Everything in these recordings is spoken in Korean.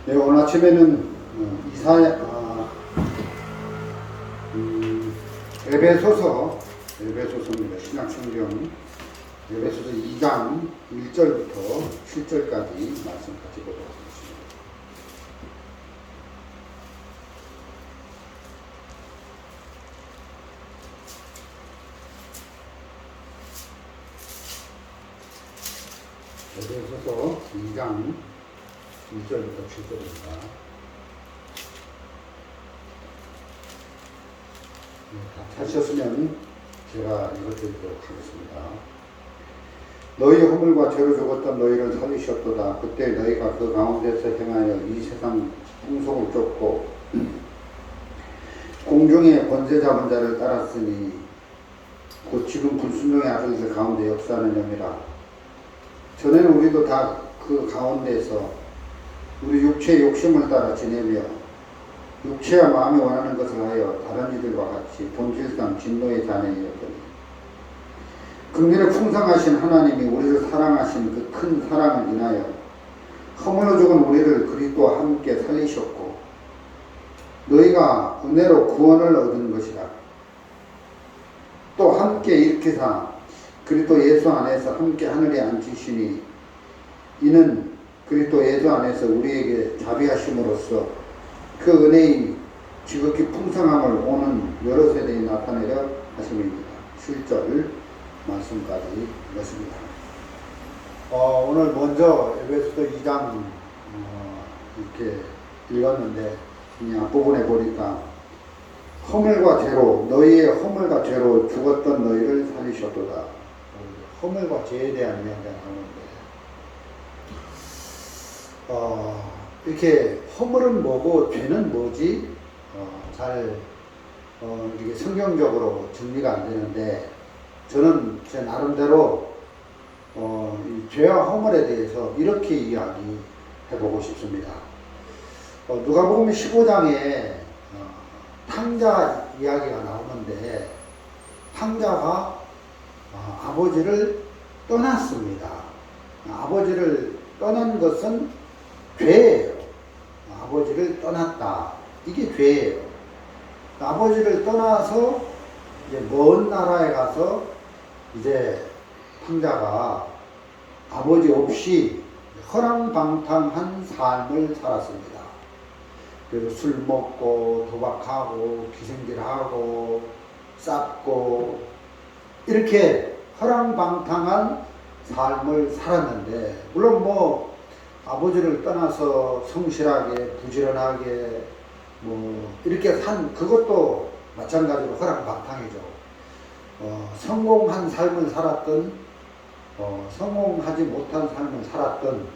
네, 오늘 아침에는 에베소서입니다. 신약성경 에베소서 2장 1절부터 7절까지 말씀 같이 보도록 하겠습니다. 에베소서 2장 1절부터 7절입니다. 다 찾으셨으면 제가 읽어드리도록 하겠습니다. 너희 허물과 죄로 죽었던 너희를 살리셨도다. 그때 너희가 그 가운데서 행하여 이 세상 풍속을 쫓고 공중의 권세 잡은 자를 따랐으니 곧 지금 불순종의 아들들 가운데 역사하는 념이라. 전에는 우리도 다 그 가운데서 우리 육체의 욕심을 따라 지내며 육체와 마음이 원하는 것을 하여 다른 이들과 같이 본질상 진노의 자녀이었더니 긍휼에 풍성하신 하나님이 우리를 사랑하신 그 큰 사랑을 인하여 허물로 죽은 우리를 그리스도와 함께 살리셨고 너희가 은혜로 구원을 얻은 것이라. 또 함께 일으키사 그리스도 예수 안에서 함께 하늘에 앉히시니 이는 그리스도 예수 안에서 우리에게 자비하심으로써 그 은혜의 지극히 풍성함을 오는 여러 세대에 나타내려 하심입니다. 7절 말씀까지 읽었습니다. 오늘 먼저 에베소서 2장 이렇게 읽었는데 이 앞부분에 보니까 허물과 죄로 너희의 허물과 죄로 죽었던 너희를 살리셨도다. 허물과 죄에 대한 이야기가 나오는데 이렇게 허물은 뭐고 죄는 뭐지? 이게 성경적으로 정리가 안 되는데 저는 제 나름대로 이 죄와 허물에 대해서 이렇게 이야기해 보고 싶습니다. 누가복음 15장에 탕자 이야기가 나오는데 탕자가 아버지를 떠났습니다. 아버지를 떠난 것은 죄예요. 아버지를 떠났다. 이게 죄예요. 아버지를 떠나서 이제 먼 나라에 가서 이제 탕자가 아버지 없이 허랑방탕한 삶을 살았습니다. 그래서 술 먹고 도박하고 기생질하고 쌌고 이렇게 허랑방탕한 삶을 살았는데 물론 뭐 아버지를 떠나서 성실하게 부지런하게 뭐 이렇게 산 그것도 마찬가지로 허랑방탕이죠. 성공한 삶을 살았던 성공하지 못한 삶을 살았던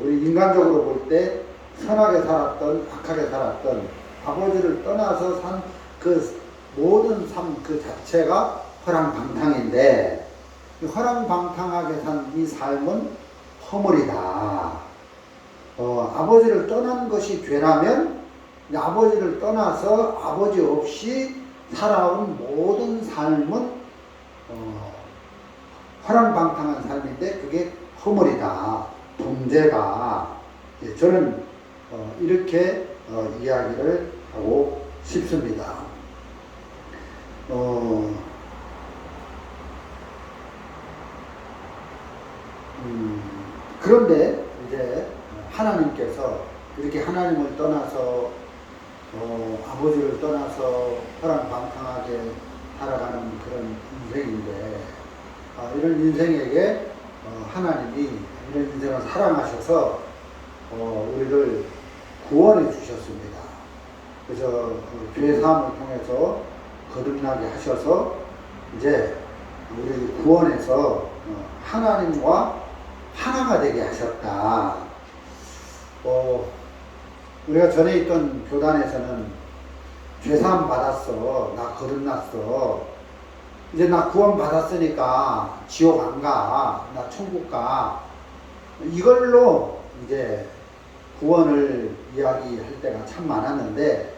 우리 인간적으로 볼 때 선하게 살았던 악하게 살았던 아버지를 떠나서 산 그 모든 삶 그 자체가 허랑방탕인데 허랑방탕하게 산 이 삶은 허물이다. 아버지를 떠난 것이 죄라면 아버지를 떠나서 아버지 없이 살아온 모든 삶은 허랑방탕한 삶인데 그게 허물이다. 범죄다. 저는 이렇게 이야기를 하고 싶습니다. 그런데 이제 하나님께서 이렇게 하나님을 떠나서 아버지를 떠나서 허랑방탕하게 살아가는 그런 인생인데 이런 인생에게 하나님이 이런 인생을 사랑하셔서 우리를 구원해 주셨습니다. 그래서 죄사함을 통해서 거듭나게 하셔서 이제 우리를 구원해서 하나님과 하나가 되게 하셨다. 우리가 전에 있던 교단에서는 죄사함 받았어. 나 거듭났어. 이제 나 구원 받았으니까 지옥 안 가. 나 천국 가. 이걸로 이제 구원을 이야기할 때가 참 많았는데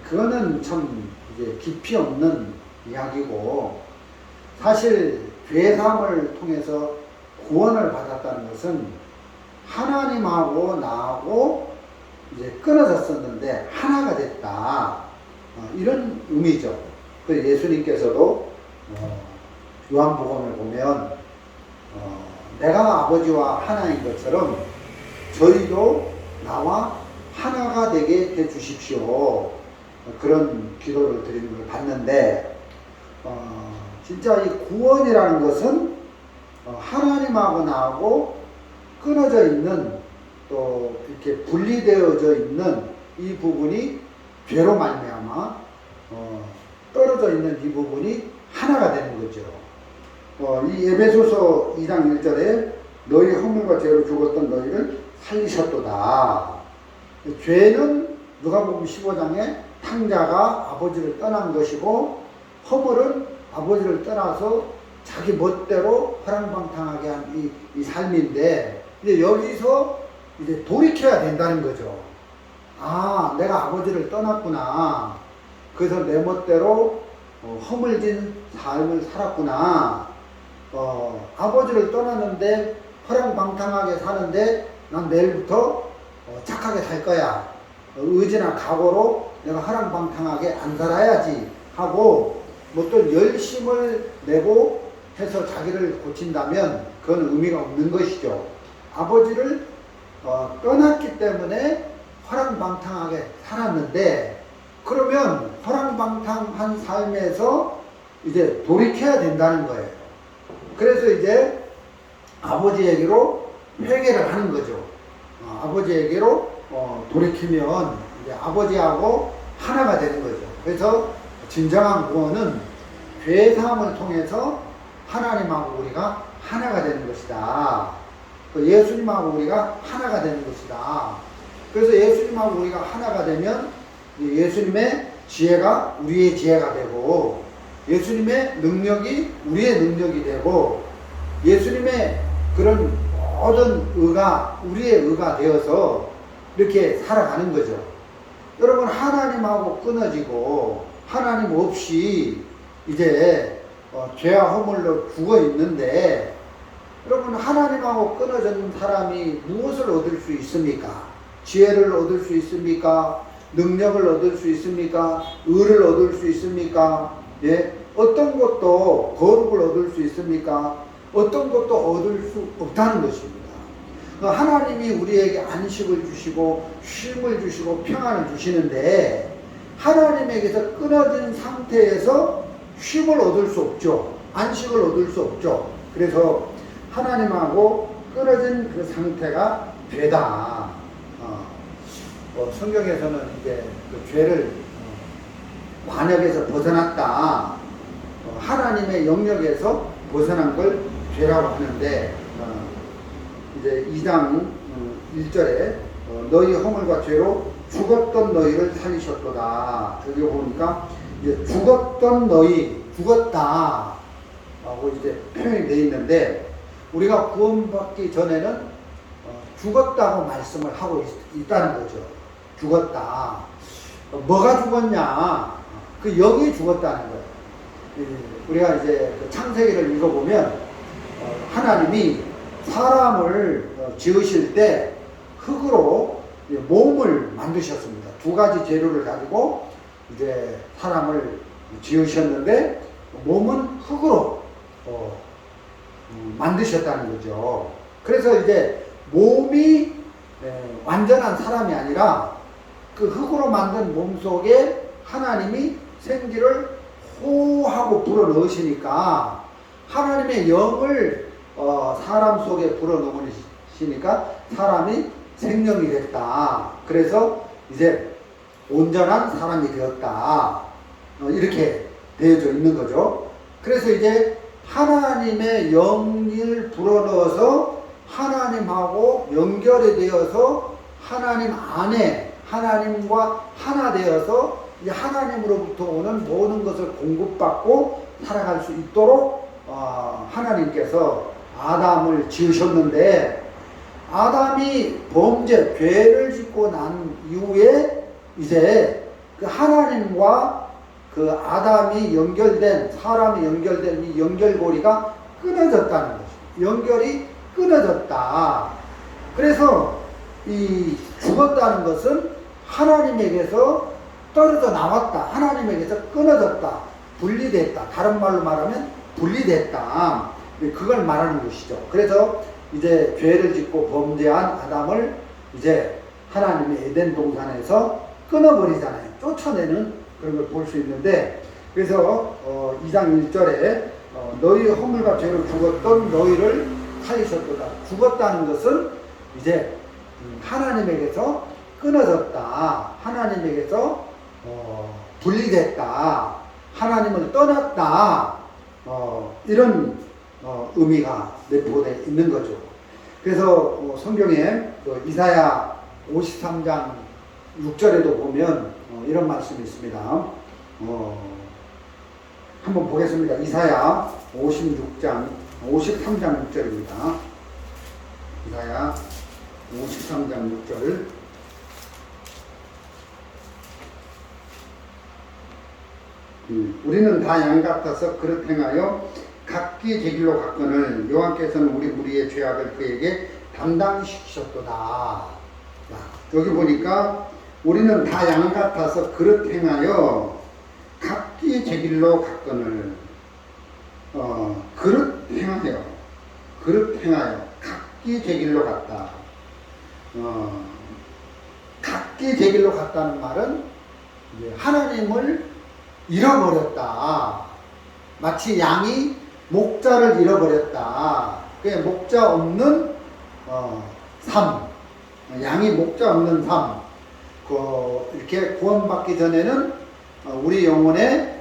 그거는 참 이제 깊이 없는 이야기고 사실 죄사함을 통해서 구원을 받았다는 것은 하나님하고 나하고 이제 끊어졌었는데 하나가 됐다. 이런 의미죠. 그래서 예수님께서도 요한복음을 보면 내가 아버지와 하나인 것처럼 저희도 나와 하나가 되게 해 주십시오. 그런 기도를 드리는 걸 봤는데 진짜 이 구원이라는 것은 하나님하고 나하고 끊어져 있는 또 이렇게 분리되어져 있는 이 부분이 죄로 말미암아 떨어져 있는 이 부분이 하나가 되는 거죠. 이 에베소서 2장 1절에 너희 허물과 죄로 죽었던 너희를 살리셨도다. 죄는 누가복음 15장에 탕자가 아버지를 떠난 것이고 허물은 아버지를 떠나서 자기 멋대로 허랑방탕하게 한 이 삶인데 이제 여기서 이제 돌이켜야 된다는 거죠. 아, 내가 아버지를 떠났구나. 그래서 내 멋대로 허물진 삶을 살았구나. 아버지를 떠났는데 허랑방탕하게 사는데 난 내일부터 착하게 살 거야. 의지나 각오로 내가 허랑방탕하게 안 살아야지 하고 뭐 또 열심을 내고 해서 자기를 고친다면 그건 의미가 없는 것이죠. 아버지를 떠났기 때문에 허랑방탕하게 살았는데 그러면 허랑방탕한 삶에서 이제 돌이켜야 된다는 거예요. 그래서 이제 아버지에게로 회개를 하는 거죠. 아버지에게로 돌이키면 이제 아버지하고 하나가 되는 거죠. 그래서 진정한 구원은 죄사함을 통해서 하나님하고 우리가 하나가 되는 것이다. 예수님하고 우리가 하나가 되는 것이다. 그래서 예수님하고 우리가 하나가 되면 예수님의 지혜가 우리의 지혜가 되고 예수님의 능력이 우리의 능력이 되고 예수님의 그런 모든 의가 우리의 의가 되어서 이렇게 살아가는 거죠. 여러분 하나님하고 끊어지고 하나님 없이 이제 죄와 허물로 죽어 있는데 여러분 하나님하고 끊어진 사람이 무엇을 얻을 수 있습니까? 지혜를 얻을 수 있습니까? 능력을 얻을 수 있습니까? 의를 얻을 수 있습니까? 예? 어떤 것도 거룩을 얻을 수 있습니까? 어떤 것도 얻을 수 없다는 것입니다. 하나님이 우리에게 안식을 주시고 쉼을 주시고 평안을 주시는데 하나님에게서 끊어진 상태에서 쉼을 얻을 수 없죠. 안식을 얻을 수 없죠. 그래서 하나님하고 끊어진 그 상태가 죄다. 성경에서는 이제 그 죄를 완역에서 벗어났다. 하나님의 영역에서 벗어난 걸 죄라고 하는데 이제 2장 1절에 너희 허물과 죄로 죽었던 너희를 살리셨도다. 여기 보니까 이제 죽었던 너희, 죽었다 하고 이제 표현이 되어 있는데 우리가 구원받기 전에는 죽었다고 말씀을 하고 있다는 거죠. 죽었다. 뭐가 죽었냐? 그 영이 죽었다는 거예요. 우리가 이제 창세기를 읽어보면 하나님이 사람을 지으실 때 흙으로 몸을 만드셨습니다. 두 가지 재료를 가지고 이제 사람을 지으셨는데 몸은 흙으로 만드셨다는 거죠. 그래서 이제 몸이 완전한 사람이 아니라 그 흙으로 만든 몸 속에 하나님이 생기를 호하고 불어 넣으시니까 하나님의 영을 사람 속에 불어 넣으시니까 사람이 생명이 됐다. 그래서 이제 온전한 사람이 되었다. 이렇게 되어져 있는 거죠. 그래서 이제 하나님의 영을 불어넣어서 하나님하고 연결이 되어서 하나님 안에 하나님과 하나 되어서 이제 하나님으로부터 오는 모든 것을 공급받고 살아갈 수 있도록 하나님께서 아담을 지으셨는데 아담이 범죄, 죄를 짓고 난 이후에 이제 그 하나님과 그 아담이 연결된, 사람이 연결된 이 연결고리가 끊어졌다는 것입니다. 연결이 끊어졌다. 그래서 이 죽었다는 것은 하나님에게서 떨어져 나왔다. 하나님에게서 끊어졌다. 분리됐다. 다른 말로 말하면 분리됐다. 그걸 말하는 것이죠. 그래서 이제 죄를 짓고 범죄한 아담을 이제 하나님의 에덴 동산에서 끊어버리잖아요. 쫓아내는 그런 걸 볼 수 있는데, 그래서 2장 1절에 너희 허물과 죄로 죽었던 너희를 살리셨도다. 죽었다는 것은 이제 하나님에게서 끊어졌다. 하나님에게서 분리됐다. 하나님을 떠났다. 이런 의미가 내포되어 있는 거죠. 그래서 성경에 이사야 53장 6절에도 보면 이런 말씀이 있습니다. 한번 보겠습니다. 이사야 53장 6절입니다. 이사야 53장 6절. 우리는 다 양 같아서 그릇 행하여 각기 제 길로 갔거늘 여호와께서는 우리 무리의 죄악을 그에게 담당시키셨도다. 여기 보니까 우리는 다 양 같아서 그릇 행하여 각기 제 길로 갔거늘 그릇 행하여 각기 제 길로 갔다. 각기 제 길로 갔다는 말은 하나님을 잃어버렸다. 마치 양이 목자를 잃어버렸다. 그게 목자 없는 삶. 양이 목자 없는 삶. 이렇게 구원받기 전에는 우리 영혼의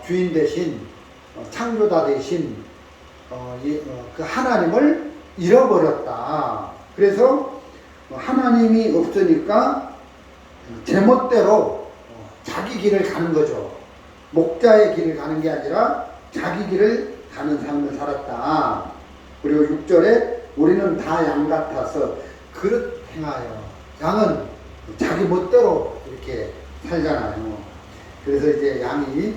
주인 대신 창조자 대신 그 하나님을 잃어버렸다. 그래서 하나님이 없으니까 제멋대로 자기 길을 가는 거죠. 목자의 길을 가는 게 아니라 자기 길을 가는 삶을 살았다. 그리고 6절에 우리는 다 양 같아서 그릇 행하여. 양은 자기 멋대로 이렇게 살잖아요. 그래서 이제 양이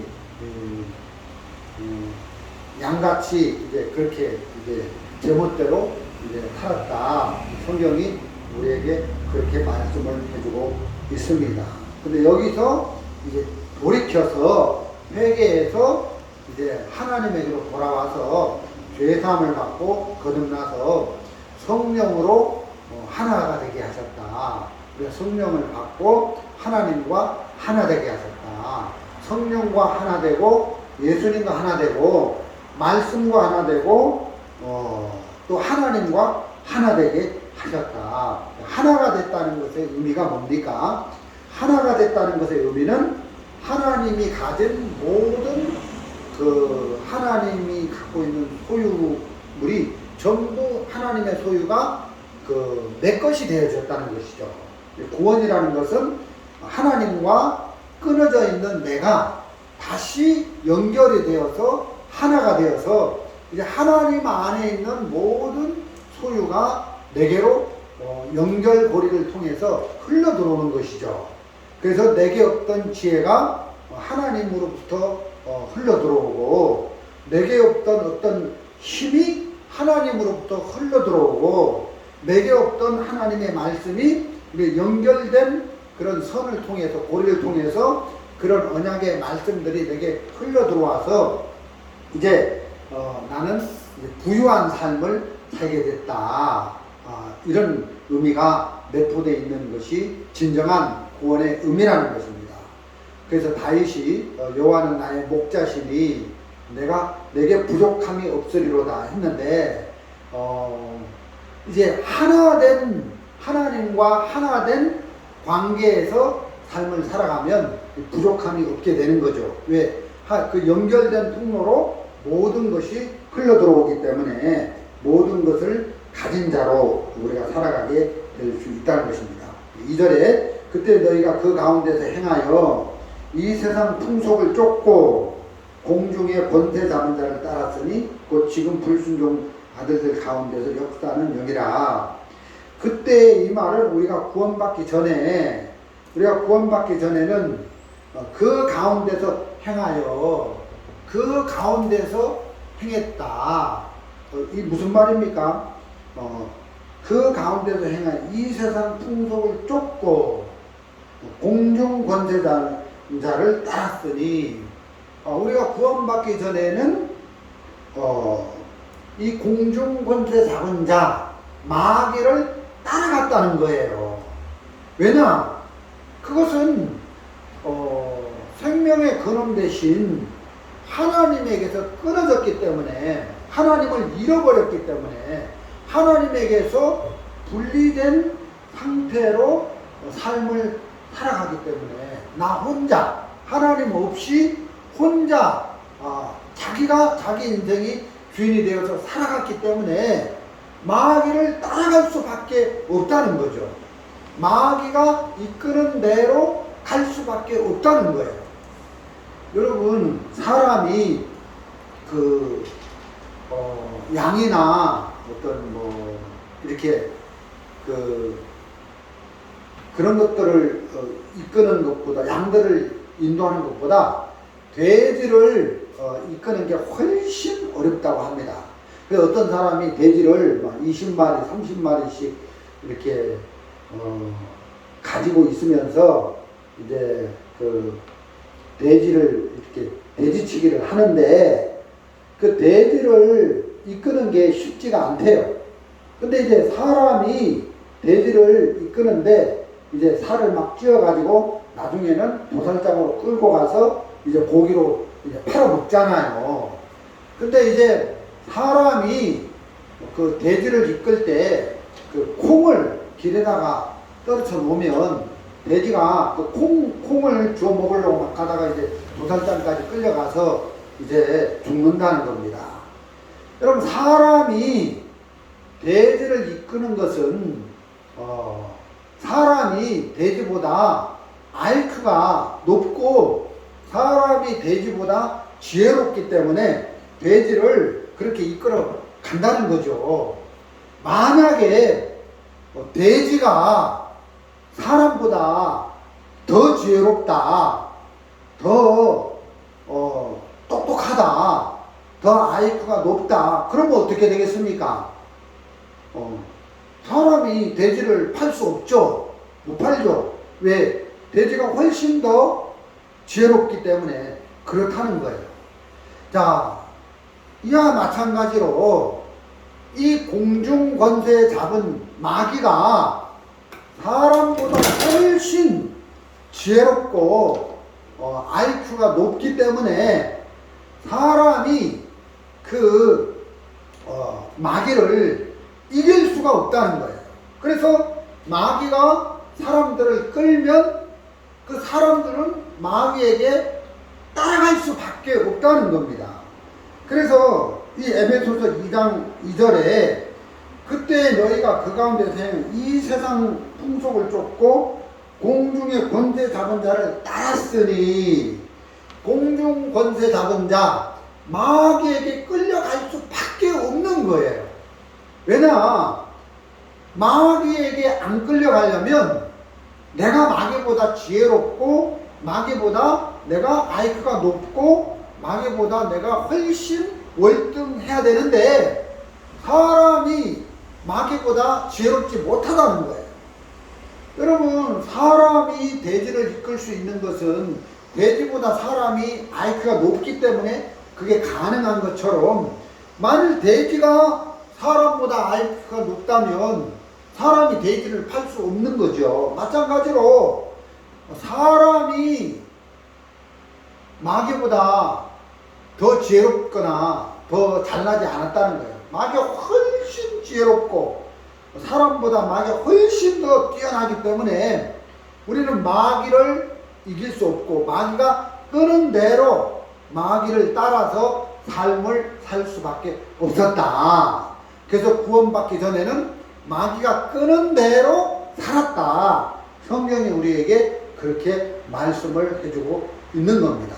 양같이 이제 그렇게 이제 제멋대로 이제 살았다. 성경이 우리에게 그렇게 말씀을 해주고 있습니다. 근데 여기서 이제 돌이켜서 회개해서 이제 하나님에게로 돌아와서 죄사함을 받고 거듭나서 성령으로 하나가 되게 하셨다. 그래서 성령을 받고 하나님과 하나 되게 하셨다. 성령과 하나 되고 예수님과 하나 되고 말씀과 하나 되고 또 하나님과 하나 되게 하셨다. 하나가 됐다는 것의 의미가 뭡니까? 하나가 됐다는 것의 의미는 하나님이 가진 모든 그 하나님이 갖고 있는 소유물이 전부 하나님의 소유가 내 것이 되어졌다는 것이죠. 구원이라는 것은 하나님과 끊어져 있는 내가 다시 연결이 되어서 하나가 되어서 이제 하나님 안에 있는 모든 소유가 내게로 연결고리를 통해서 흘러 들어오는 것이죠. 그래서 내게 없던 지혜가 하나님으로부터 흘러 들어오고 내게 없던 어떤 힘이 하나님으로부터 흘러 들어오고 내게 없던 하나님의 말씀이 연결된 그런 선을 통해서 고리를 통해서 그런 언약의 말씀들이 내게 흘러 들어와서 이제 나는 이제 부유한 삶을 살게 됐다. 이런 의미가 내포되어 있는 것이 진정한 구원의 의미라는 것입니다. 그래서 다윗이 여호와는 나의 목자시니 내게 부족함이 없으리로다 했는데 이제 하나된 하나님과 하나된 관계에서 삶을 살아가면 부족함이 없게 되는 거죠. 왜? 그 연결된 통로로 모든 것이 흘러 들어오기 때문에 모든 것을 가진 자로 우리가 살아가게 될 수 있다는 것입니다. 2절에 그때 너희가 그 가운데서 행하여 이 세상 풍속을 쫓고 공중의 권세 잡은 자를 따랐으니 곧 지금 불순종 아들들 가운데서 역사는 영이라. 그때 이 말을 우리가 구원받기 전에는 그 가운데서 행하여 그 가운데서 행했다. 이 무슨 말입니까? 그 가운데서 행한 이 세상 풍속을 쫓고 공중 권세자를 따랐으니 우리가 구원받기 전에는 이 공중 권세 잡은 자 마귀를 따라갔다는 거예요. 왜냐? 그것은 생명의 근원 대신 하나님에게서 끊어졌기 때문에, 하나님을 잃어버렸기 때문에 하나님에게서 분리된 상태로 삶을 살아가기 때문에 나 혼자, 하나님 없이 혼자 자기가 자기 인생이 주인이 되어서 살아갔기 때문에 마귀를 따라갈 수밖에 없다는 거죠. 마귀가 이끄는 대로 갈 수밖에 없다는 거예요. 여러분, 사람이 양이나 어떤 이렇게 그런 것들을 이끄는 것보다, 양들을 인도하는 것보다 돼지를 이끄는 게 훨씬 어렵다고 합니다. 그래서 어떤 사람이 돼지를 20마리, 30마리씩 이렇게 가지고 있으면서 이제 돼지를 이렇게 돼지치기를 하는데 그 돼지를 이끄는 게 쉽지가 않대요. 근데 이제 사람이 돼지를 이끄는데 이제 살을 막 찧어가지고 나중에는 도살장으로 끌고 가서 이제 고기로 이제 팔아 먹잖아요. 근데 이제 사람이 그 돼지를 이끌 때 그 콩을 길에다가 떨쳐 놓으면 돼지가 그 콩을 주워 먹으려고 막 가다가 이제 도살장까지 끌려가서 이제 죽는다는 겁니다. 여러분, 사람이 돼지를 이끄는 것은 사람이 돼지보다 IQ가 높고 사람이 돼지보다 지혜롭기 때문에 돼지를 그렇게 이끌어 간다는 거죠. 만약에 돼지가 사람보다 더 지혜롭다, 더 똑똑하다, 더 IQ가 높다, 그러면 어떻게 되겠습니까? 사람이 돼지를 팔 수 없죠. 못 팔죠. 왜? 돼지가 훨씬 더 지혜롭기 때문에 그렇다는 거예요. 자, 이와 마찬가지로 이 공중 권세 잡은 마귀가 사람보다 훨씬 지혜롭고 IQ가 높기 때문에 사람이 그 마귀를 이길 수가 없다는 거예요. 그래서 마귀가 사람들을 끌면 그 사람들은 마귀에게 따라갈 수밖에 없다는 겁니다. 그래서 이 에베소서 2장 2절에 그때 너희가 그 가운데서 이 세상 풍속을 쫓고 공중의 권세 잡은 자를 따랐으니, 공중 권세 잡은 자 마귀에게 끌려갈 수밖에 없는 거예요. 왜냐? 마귀에게 안 끌려가려면 내가 마귀보다 지혜롭고 마귀보다 내가 IQ가 높고 마귀보다 내가 훨씬 월등해야 되는데 사람이 마귀보다 지혜롭지 못하다는 거예요. 여러분, 사람이 돼지를 이끌 수 있는 것은 돼지보다 사람이 IQ가 높기 때문에 그게 가능한 것처럼, 만일 돼지가 사람보다 IQ가 높다면 사람이 돼지를 팔 수 없는 거죠. 마찬가지로 사람이 마귀보다 더 지혜롭거나 더 잘나지 않았다는 거예요. 마귀가 훨씬 지혜롭고 사람보다 마귀가 훨씬 더 뛰어나기 때문에 우리는 마귀를 이길 수 없고 마귀가 끄는 대로 마귀를 따라서 삶을 살 수밖에 없었다. 그래서 구원받기 전에는 마귀가 끄는 대로 살았다. 성경이 우리에게 그렇게 말씀을 해주고 있는 겁니다.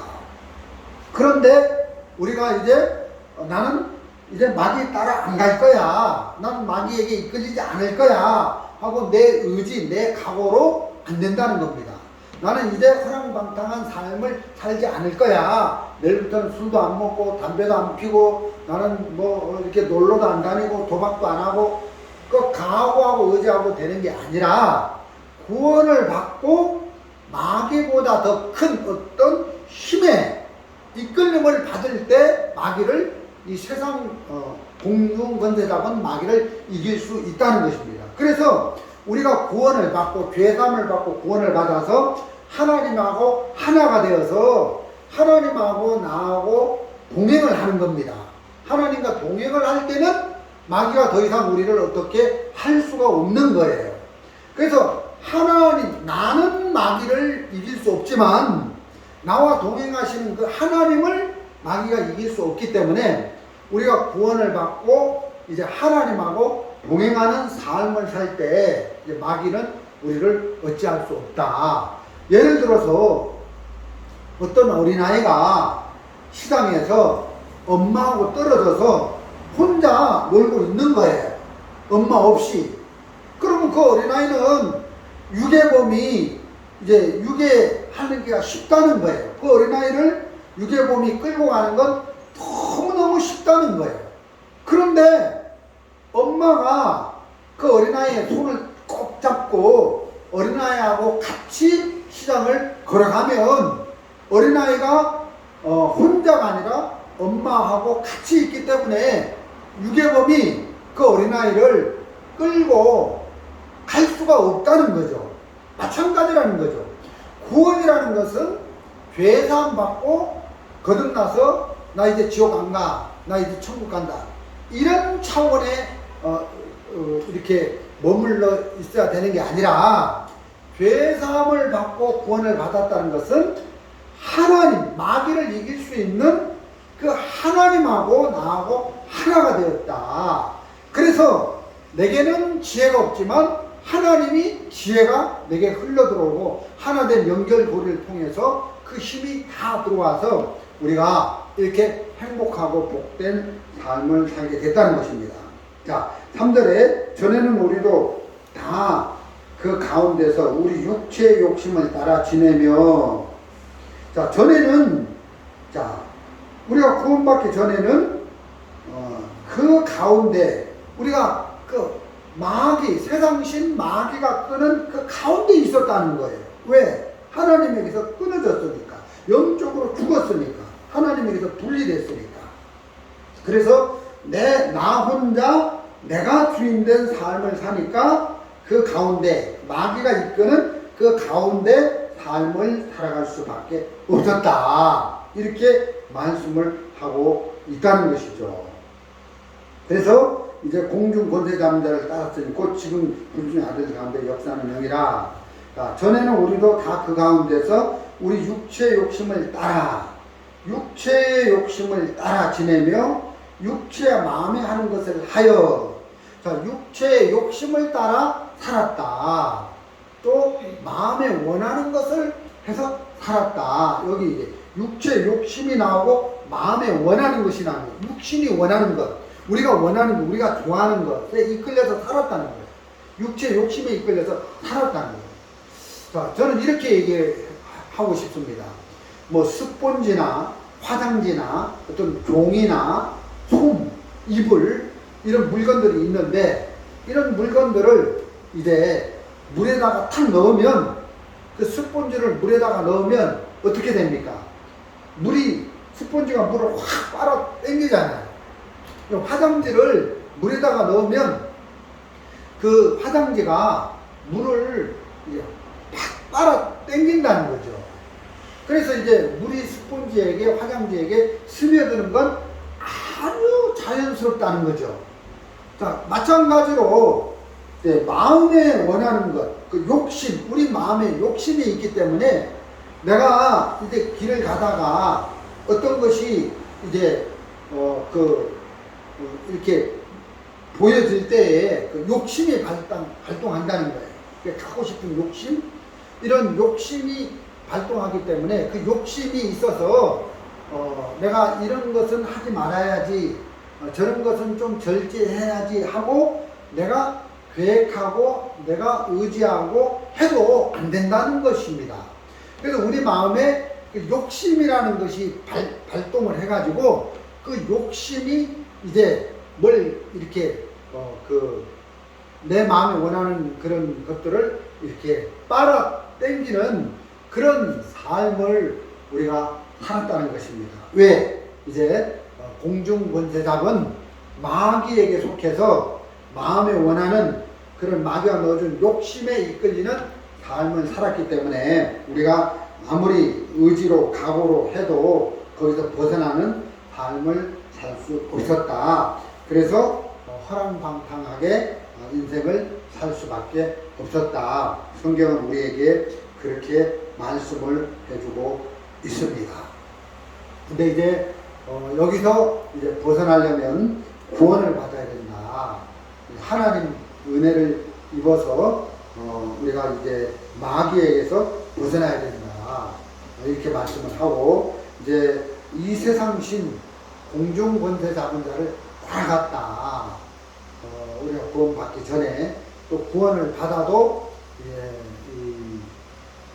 그런데 우리가 이제 나는 이제 마귀 따라 안 갈 거야, 나는 마귀에게 이끌리지 않을 거야 하고 내 의지, 내 각오로 안 된다는 겁니다. 나는 이제 허랑방탕한 삶을 살지 않을 거야, 내일부터는 술도 안 먹고 담배도 안 피고 나는 뭐 이렇게 놀러도 안 다니고 도박도 안 하고 그 각오하고 의지하고 되는 게 아니라 구원을 받고 마귀보다 더 큰 어떤 힘의 이끌림을 받을 때 마귀를 이 세상 공중권세자본 마귀를 이길 수 있다는 것입니다. 그래서 우리가 구원을 받고 죄사함을 받고 구원을 받아서 하나님하고 하나가 되어서 하나님하고 나하고 동행을 하는 겁니다. 하나님과 동행을 할 때는 마귀가 더 이상 우리를 어떻게 할 수가 없는 거예요. 그래서 하나님, 나는 마귀를 이길 수 없지만 나와 동행하시는 그 하나님을 마귀가 이길 수 없기 때문에 우리가 구원을 받고 이제 하나님하고 동행하는 삶을 살 때 마귀는 우리를 어찌할 수 없다. 예를 들어서 어떤 어린아이가 시장에서 엄마하고 떨어져서 혼자 놀고 있는 거예요. 엄마 없이. 그러면 그 어린아이는 유괴범이 이제 유괴하는 게 쉽다는 거예요. 그 어린아이를 유괴범이 끌고 가는 건 너무너무 쉽다는 거예요. 그런데 엄마가 그 어린아이의 손을 꼭 잡고 어린아이하고 같이 시장을 걸어가면 어린아이가 혼자가 아니라 엄마하고 같이 있기 때문에 유괴범이 그 어린아이를 끌고 갈 수가 없다는 거죠. 마찬가지라는 거죠. 구원이라는 것은 죄사함 받고 거듭나서 나 이제 지옥 안 가, 나 이제 천국 간다, 이런 차원에 이렇게 머물러 있어야 되는 게 아니라 죄사함을 받고 구원을 받았다는 것은 하나님, 마귀를 이길 수 있는 그 하나님하고 나하고 하나가 되었다. 그래서 내게는 지혜가 없지만 하나님이 지혜가 내게 흘러들어오고 하나된 연결고리를 통해서 그 힘이 다 들어와서 우리가 이렇게 행복하고 복된 삶을 살게 됐다는 것입니다. 자, 3절에 전에는 우리도 다 그 가운데서 우리 육체의 욕심을 따라 지내며, 자, 전에는, 자, 우리가 구원받기 전에는 그 가운데 우리가 그 마귀, 세상신 마귀가 끄는 그 가운데 있었다는 거예요. 왜? 하나님에게서 끊어졌으니까. 영적으로 죽었으니까. 하나님에게서 분리됐으니까. 그래서 나 혼자 내가 주인된 삶을 사니까 그 가운데 마귀가 이끄는 그 가운데 삶을 살아갈 수밖에 없었다. 이렇게 말씀을 하고 있다는 것이죠. 그래서 이제 공중 권세자를 따랐으니 곧 지금 불중의 아들 가운데 역사하는 영이라. 전에는 우리도 다 그 가운데서 우리 육체의 욕심을 따라 지내며 육체와 마음에 하는 것을 하여, 자, 육체의 욕심을 따라 살았다. 또 마음에 원하는 것을 해서 살았다. 여기 이제 육체의 욕심이 나오고 마음에 원하는 것이 나오고, 육신이 원하는 것, 우리가 원하는 것, 우리가 좋아하는 것에 이끌려서 살았다는 거예요. 육체의 욕심에 이끌려서 살았다는 거예요. 자, 저는 이렇게 얘기하고 싶습니다. 뭐 스폰지나 화장지나 어떤 종이나 솜, 이불, 이런 물건들이 있는데, 이런 물건들을 이제 물에다가 탁 넣으면, 그 스폰지를 물에다가 넣으면 어떻게 됩니까? 스폰지가 물을 확 빨아 당기잖아요. 화장지를 물에다가 넣으면 그 화장지가 물을 팍 빨아 당긴다는 거죠. 그래서 이제 물이 스폰지에게, 화장지에게 스며드는 건 아주 자연스럽다는 거죠. 자, 마찬가지로 마음에 원하는 것, 그 욕심, 우리 마음에 욕심이 있기 때문에 내가 이제 길을 가다가 어떤 것이 이제 이렇게 보여질 때에 그 욕심이 발동한다는 거예요. 갖고 싶은 욕심, 이런 욕심이 발동하기 때문에 그 욕심이 있어서 내가 이런 것은 하지 말아야지, 저런 것은 좀 절제해야지 하고 내가 계획하고 내가 의지하고 해도 안 된다는 것입니다. 그래서 우리 마음에 그 욕심이라는 것이 발동을 해가지고 그 욕심이 이제 뭘 이렇게 내 마음에 원하는 그런 것들을 이렇게 빨아 당기는 그런 삶을 우리가 살았다는 것입니다. 왜? 이제 공중권세잡은 마귀에게 속해서 마음에 원하는 그런 마귀가 넣어준 욕심에 이끌리는 삶을 살았기 때문에 우리가 아무리 의지로 각오로 해도 거기서 벗어나는 삶을 살 수 없었다. 그래서 허랑방탕하게 인생을 살 수밖에 없었다. 성경은 우리에게 그렇게 말씀을 해주고 있습니다. 근데 이제 여기서 이제 벗어나려면 구원을 받아야 된다. 하나님 은혜를 입어서 우리가 이제 마귀에게서 벗어나야 된다. 이렇게 말씀을 하고 이제 이 세상 신 공중 권세 잡은 자를 따라갔다. 우리가 구원받기 전에 또 구원을 받아도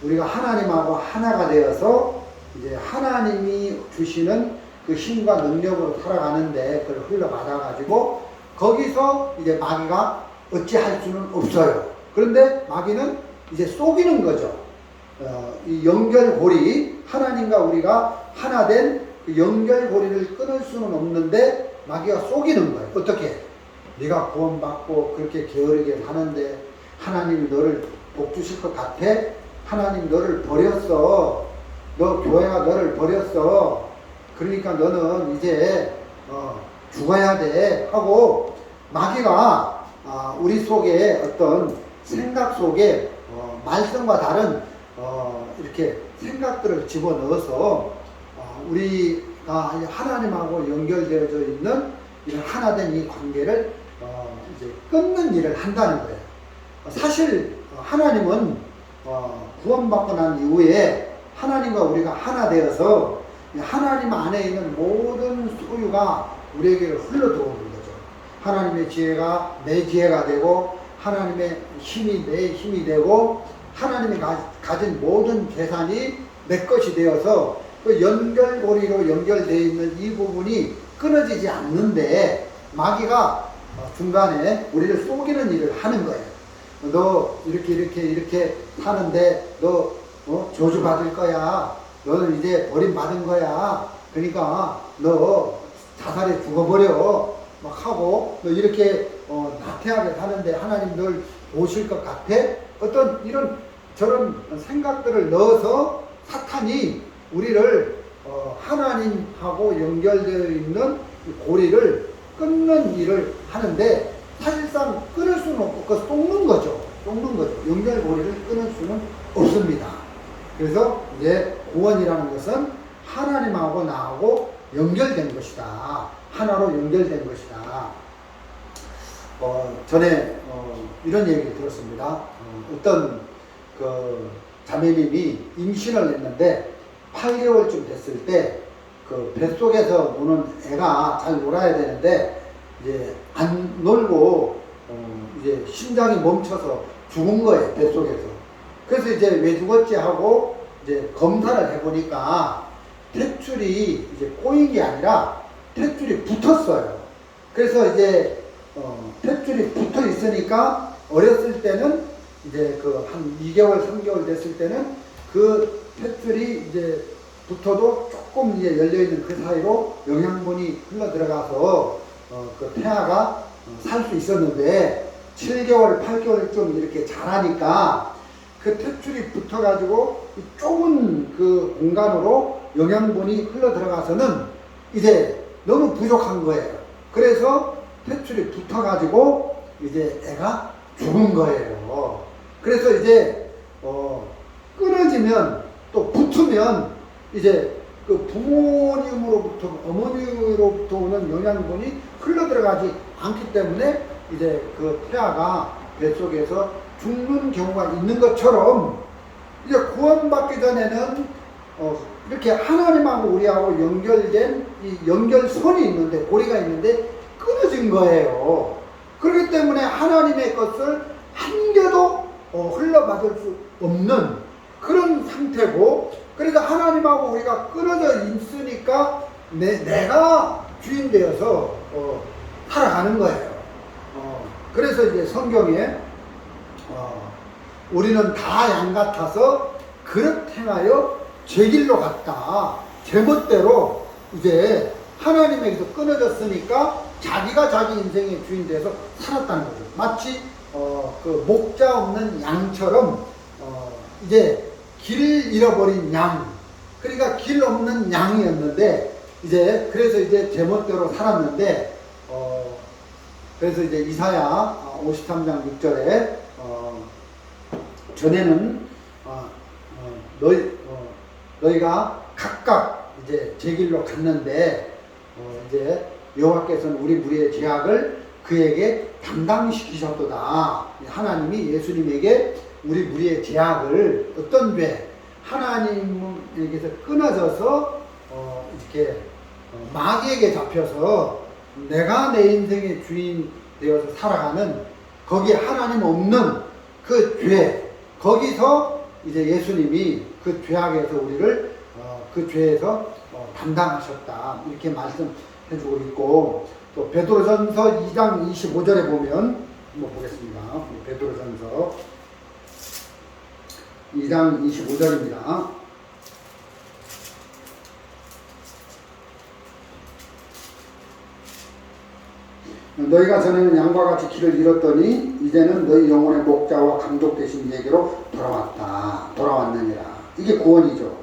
우리가 하나님하고 하나가 되어서 이제 하나님이 주시는 그 힘과 능력으로 살아가는데 그걸 흘러받아가지고 거기서 이제 마귀가 어찌할 수는 없어요. 그런데 마귀는 이제 속이는 거죠. 이 연결고리, 하나님과 우리가 하나 된 그 연결고리를 끊을 수는 없는데 마귀가 속이는 거예요. 어떻게? 네가 구원받고 그렇게 게으르게 사는데 하나님이 너를 복 주실 것 같아? 하나님 너를 버렸어. 너 교회가 너를 버렸어. 그러니까 너는 이제 죽어야 돼 하고 마귀가 우리 속에 어떤 생각 속에 말씀과 다른 이렇게 생각들을 집어넣어서 우리가 하나님하고 연결되어져 있는 이런 하나된 이 관계를 이제 끊는 일을 한다는 거예요. 사실 하나님은 구원받고 난 이후에 하나님과 우리가 하나 되어서 하나님 안에 있는 모든 소유가 우리에게 흘러 들어오는 거죠. 하나님의 지혜가 내 지혜가 되고 하나님의 힘이 내 힘이 되고 하나님이 가진 모든 재산이 내 것이 되어서 그 연결고리로 연결되어 있는 이 부분이 끊어지지 않는데 마귀가 중간에 우리를 속이는 일을 하는 거예요. 너 이렇게 사는데 너 저주받을 거야. 너는 이제 버림받은 거야. 그러니까 너 자살에 죽어버려. 막 하고 너 이렇게 나태하게 사는데 하나님 널 보실 것 같아? 어떤 이런 저런 생각들을 넣어서 사탄이 우리를 하나님하고 연결되어 있는 고리를 끊는 일을 하는데 사실상 끊을 수는 없고 그거 쏟는 거죠. 연결고리를 끊을 수는 없습니다. 그래서 이제 구원이라는 것은 하나님하고 나하고 연결된 것이다. 하나로 연결된 것이다. 전에 이런 얘기를 들었습니다. 어떤 그 자매님이 임신을 했는데 8개월쯤 됐을 때 그 뱃속에서 노는 애가 잘 놀아야 되는데 이제 안 놀고 이제 심장이 멈춰서 죽은 거예요. 뱃속에서. 그래서 이제 왜 죽었지 하고 이제 검사를 해보니까 탯줄이 이제 꼬인 게 아니라 탯줄이 붙었어요. 그래서 이제 탯줄이 붙어 있으니까 어렸을 때는 이제 그 한 2개월, 3개월 됐을 때는 그 탯줄이 이제 붙어도 조금 이제 열려있는 그 사이로 영양분이 흘러 들어가서 그 태아가 살 수 있었는데 7개월, 8개월쯤 이렇게 자라니까 그 탯줄이 붙어가지고 좁은 그 공간으로 영양분이 흘러 들어가서는 이제 너무 부족한 거예요. 그래서 탯줄이 붙어가지고 이제 애가 죽은 거예요. 그래서 이제 끊어지면 또 붙으면 이제 그 부모님으로부터 어머니로부터 오는 영양분이 흘러 들어가지 않기 때문에 이제 그 태아가 뱃속에서 죽는 경우가 있는 것처럼 이제 구원받기 전에는 이렇게 하나님하고 우리하고 연결된 이 연결선이 있는데 고리가 있는데 끊어진 거예요. 그렇기 때문에 하나님의 것을 한 개도 흘러받을 수 없는 그런 상태고 그래서 하나님하고 우리가 끊어져 있으니까 내가 주인 되어서 살아가는 거예요. 그래서 이제 성경에 우리는 다 양 같아서 그릇 행하여 제 길로 갔다. 제멋대로 이제 하나님에게서 끊어졌으니까 자기가 자기 인생의 주인 돼서 살았다는 거죠. 마치 그 목자 없는 양처럼 이제 길 잃어버린 양. 그러니까 길 없는 양이었는데 이제 그래서 이제 제멋대로 살았는데 그래서 이제 이사야 53장 6절에 전에는 너희가 각각 이제 제 길로 갔는데 이제 여호와께서는 우리 무리의 죄악을 그에게 담당시키셨도다. 하나님이 예수님에게 우리 무리의 죄악을 어떤 죄 하나님에게서 끊어져서 이렇게 마귀에게 잡혀서 내가 내 인생의 주인 되어서 살아가는 거기 하나님 없는 그 죄 거기서 이제 예수님이 그 죄악에서 우리를 그 죄에서 담당하셨다 이렇게 말씀해주고 있고 또 베드로전서 2장 25절에 보면 한번 보겠습니다. 베드로전서 2장 25절입니다. 너희가 전에는 양과 같이 길을 잃었더니 이제는 너희 영혼의 목자와 감독 되신 이에게로 돌아왔느니라. 이게 구원이죠.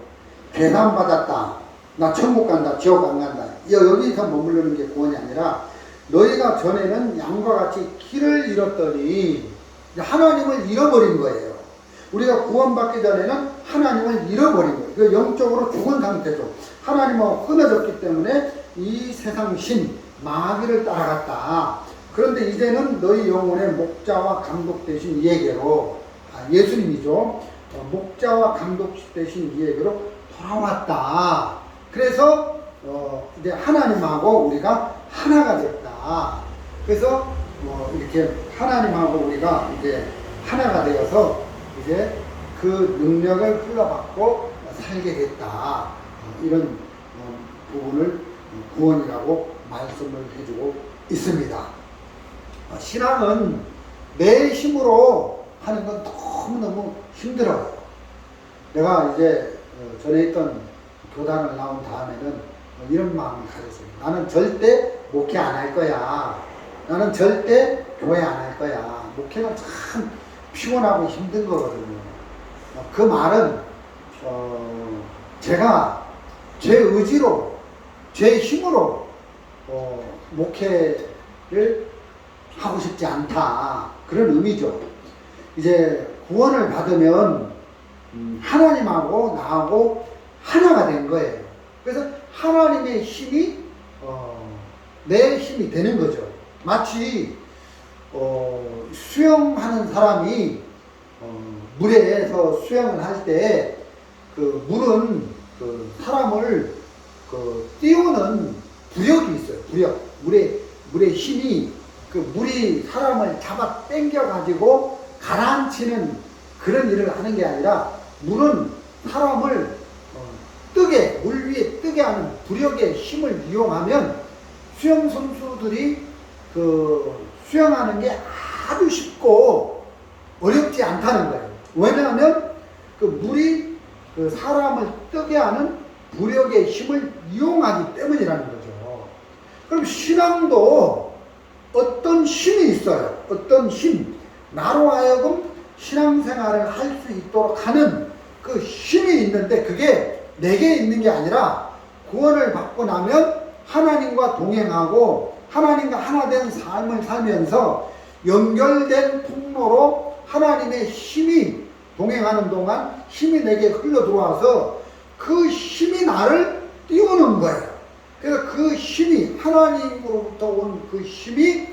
배단받았다. 나 천국 간다. 지옥 안 간다. 여기서 머무르는 게 구원이 아니라 너희가 전에는 양과 같이 길을 잃었더니 하나님을 잃어버린 거예요. 우리가 구원받기 전에는 하나님을 잃어버린 거예요. 영적으로 죽은 상태죠. 하나님하고 끊어졌기 때문에 이 세상 신 마귀를 따라갔다. 그런데 이제는 너희 영혼의 목자와 감독 되신 이에게로 예수님이죠. 목자와 감독 되신 이에게로 돌아왔다. 그래서 이제 하나님하고 우리가 하나가 됐다. 그래서 이렇게 하나님하고 우리가 이제 하나가 되어서 이제 그 능력을 흘러받고 살게 됐다. 이런 부분을 구원이라고 말씀을 해주고 있습니다. 신앙은 내 힘으로 하는 건 너무너무 힘들어요. 내가 이제 전에 있던 교단을 나온 다음에는 이런 마음을 가졌어요. 나는 절대 목회 안 할 거야. 나는 절대 교회 안 할 거야. 목회는 참 피곤하고 힘든 거거든요. 그 말은 제가 제 의지로 제 힘으로 목회를 하고 싶지 않다. 그런 의미죠. 이제 구원을 받으면 하나님하고 나하고 하나가 된 거예요. 그래서 하나님의 힘이 내 힘이 되는 거죠. 마치 수영하는 사람이 물에서 수영을 할 때 그 물은 그 사람을 띄우는 부력이 있어요. 부력. 물의 힘이 그 물이 사람을 잡아 당겨 가지고 가라앉히는 그런 일을 하는 게 아니라 물은 사람을 물 위에 뜨게 하는 부력의 힘을 이용하면 수영 선수들이 수영하는 게 아주 쉽고 어렵지 않다는 거예요. 왜냐하면 그 물이 그 사람을 뜨게 하는 부력의 힘을 이용하기 때문이라는 거죠. 그럼 신앙도 어떤 힘이 있어요. 어떤 힘. 나로 하여금 신앙생활을 할 수 있도록 하는 그 힘이 있는데 그게 내게 있는 게 아니라 구원을 받고 나면 하나님과 동행하고 하나님과 하나 된 삶을 살면서 연결된 통로로 하나님의 힘이 동행하는 동안 힘이 내게 흘러 들어와서 그 힘이 나를 띄우는 거예요. 그래서 그 힘이 하나님으로부터 온 그 힘이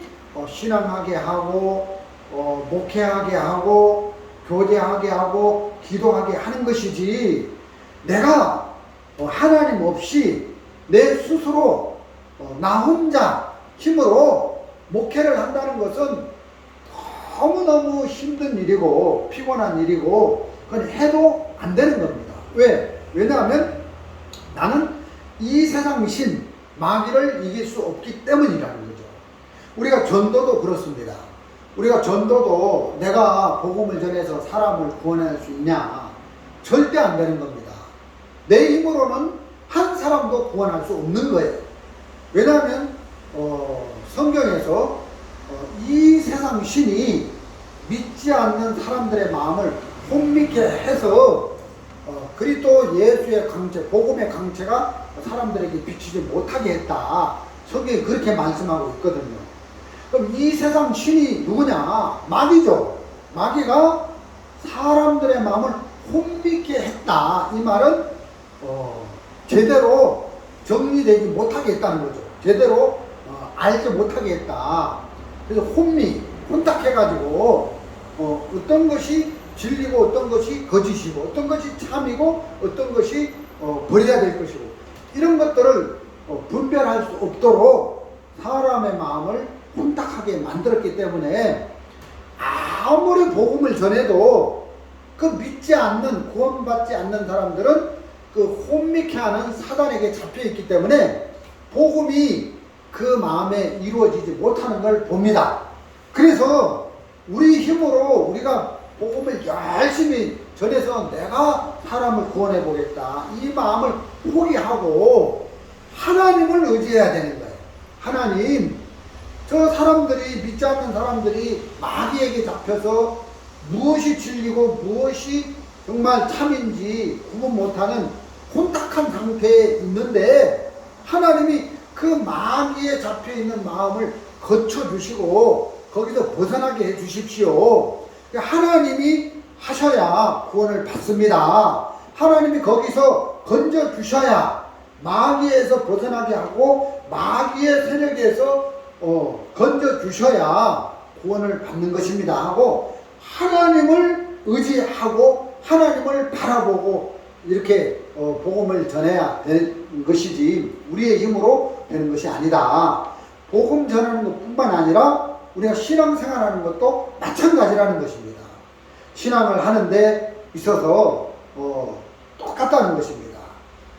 신앙하게 하고 목회하게 하고 교제하게 하고 기도하게 하는 것이지 내가 하나님 없이 내 스스로 나 혼자 힘으로 목회를 한다는 것은 너무너무 힘든 일이고 피곤한 일이고 그건 해도 안 되는 겁니다. 왜? 왜냐하면 나는 이 세상 신 마귀를 이길 수 없기 때문이라는 거죠. 우리가 전도도 그렇습니다. 우리가 전도도 내가 복음을 전해서 사람을 구원할 수 있냐? 절대 안 되는 겁니다. 내 힘으로는 한 사람도 구원할 수 없는 거예요. 왜냐하면 성경에서 이 세상 신이 믿지 않는 사람들의 마음을 혼미케 해서 그리스도 예수의 강체, 복음의 강체가 사람들에게 비치지 못하게 했다. 성경이 그렇게 말씀하고 있거든요. 그럼 이 세상 신이 누구냐? 마귀죠. 마귀가 사람들의 마음을 혼미케 했다. 이 말은 제대로 정리되지 못하게 했다는 거죠. 제대로 알지 못하게 했다. 그래서 혼탁해가지고 어떤 것이 진리고 어떤 것이 거짓이고 어떤 것이 참이고 어떤 것이 버려야 될 것이고 이런 것들을 분별할 수 없도록 사람의 마음을 혼탁하게 만들었기 때문에 아무리 복음을 전해도 그 믿지 않는 구원받지 않는 사람들은 그 혼미케 하는 사단에게 잡혀 있기 때문에 복음이 그 마음에 이루어지지 못하는 걸 봅니다. 그래서 우리 힘으로 우리가 복음을 열심히 전해서 내가 사람을 구원해 보겠다. 이 마음을 포기하고 하나님을 의지해야 되는 거예요. 하나님, 저 사람들이 믿지 않는 사람들이 마귀에게 잡혀서 무엇이 진리고 무엇이 정말 참인지 구분 못하는 혼탁한 상태에 있는데 하나님이 그 마귀에 잡혀있는 마음을 거쳐주시고 거기서 벗어나게 해주십시오. 하나님이 하셔야 구원을 받습니다. 하나님이 거기서 건져주셔야 마귀에서 벗어나게 하고 마귀의 세력에서 건져주셔야 구원을 받는 것입니다 하고 하나님을 의지하고 하나님을 바라보고 이렇게 복음을 전해야 되는 것이지 우리의 힘으로 되는 것이 아니다. 복음 전하는 것뿐만 아니라 우리가 신앙생활하는 것도 마찬가지라는 것입니다. 신앙을 하는데 있어서 똑같다는 것입니다.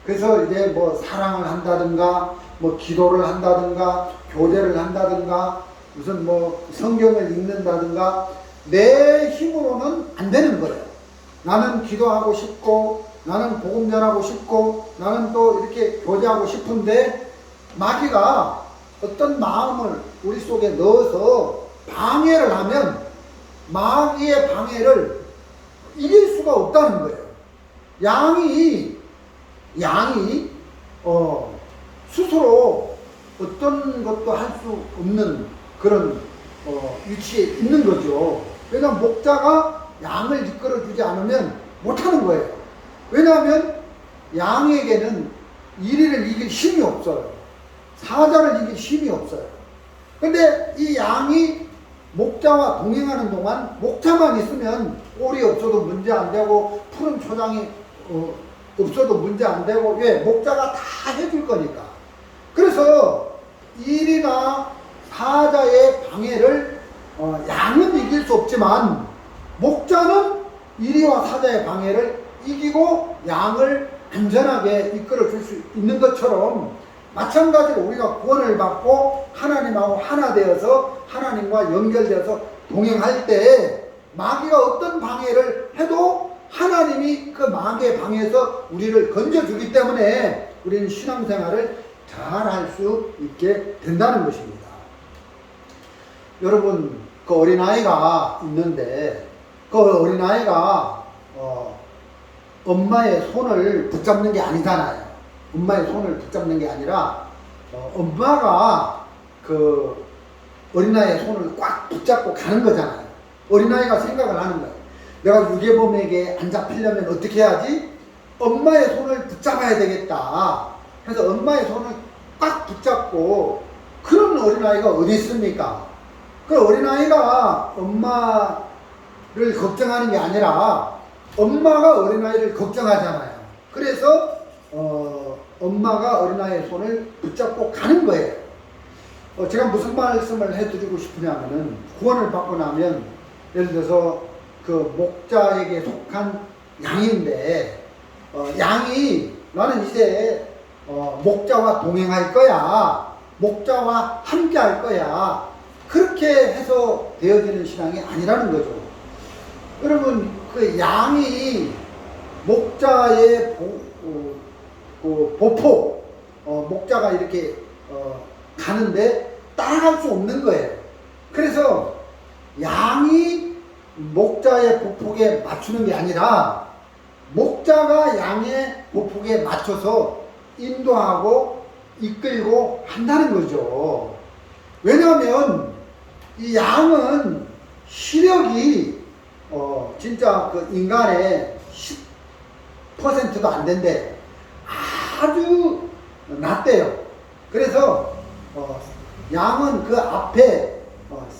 그래서 이제 뭐 사랑을 한다든가 뭐 기도를 한다든가 교제를 한다든가 무슨 뭐 성경을 읽는다든가 내 힘으로는 안 되는 거예요. 나는 기도하고 싶고 나는 복음 전하고 싶고 나는 또 이렇게 교제하고 싶은데 마귀가 어떤 마음을 우리 속에 넣어서 방해를 하면 마귀의 방해를 이길 수가 없다는 거예요. 양이 스스로 어떤 것도 할 수 없는 그런 위치에 있는 거죠. 왜냐하면 목자가 양을 이끌어주지 않으면 못하는 거예요. 왜냐하면 양에게는 이리를 이길 힘이 없어요. 사자를 이길 힘이 없어요. 근데 이 양이 목자와 동행하는 동안 목자만 있으면 꼴이 없어도 문제 안 되고 푸른 초장이 없어도 문제 안 되고 왜? 목자가 다 해줄 거니까. 그래서 일이나 사자의 방해를 양은 이길 수 없지만 목자는 일이와 사자의 방해를 이기고 양을 안전하게 이끌어 줄 수 있는 것처럼 마찬가지로 우리가 구원을 받고 하나님하고 하나 되어서 하나님과 연결되어서 동행할 때 마귀가 어떤 방해를 해도 하나님이 그 마귀의 방해에서 우리를 건져주기 때문에 우리는 신앙생활을 잘 할 수 있게 된다는 것입니다. 여러분, 그 어린아이가 있는데 그 어린아이가 엄마의 손을 붙잡는 게 아니잖아요. 엄마의 손을 붙잡는 게 아니라 엄마가 그 어린아이의 손을 꽉 붙잡고 가는 거잖아요. 어린아이가 생각을 하는 거예요. 내가 유괴범에게 안 잡히려면 어떻게 해야지? 엄마의 손을 붙잡아야 되겠다. 그래서 엄마의 손을 꽉 붙잡고 그런 어린아이가 어디 있습니까? 그 어린아이가 엄마를 걱정하는 게 아니라 엄마가 어린아이를 걱정하잖아요. 그래서 엄마가 어린아이의 손을 붙잡고 가는 거예요. 제가 무슨 말씀을 해드리고 싶으냐면은 구원을 받고 나면 예를 들어서 그 목자에게 속한 양인데 양이 나는 이제 목자와 동행할 거야. 목자와 함께 할 거야. 그렇게 해서 되어지는 신앙이 아니라는 거죠. 여러분, 그 양이 목자의 보폭, 목자가 이렇게 가는데 따라갈 수 없는 거예요. 그래서 양이 목자의 보폭에 맞추는 게 아니라 목자가 양의 보폭에 맞춰서 인도하고 이끌고 한다는 거죠. 왜냐하면 이 양은 시력이 진짜 그 인간의 10%도 안 된대. 아주 낮대요. 그래서 양은 그 앞에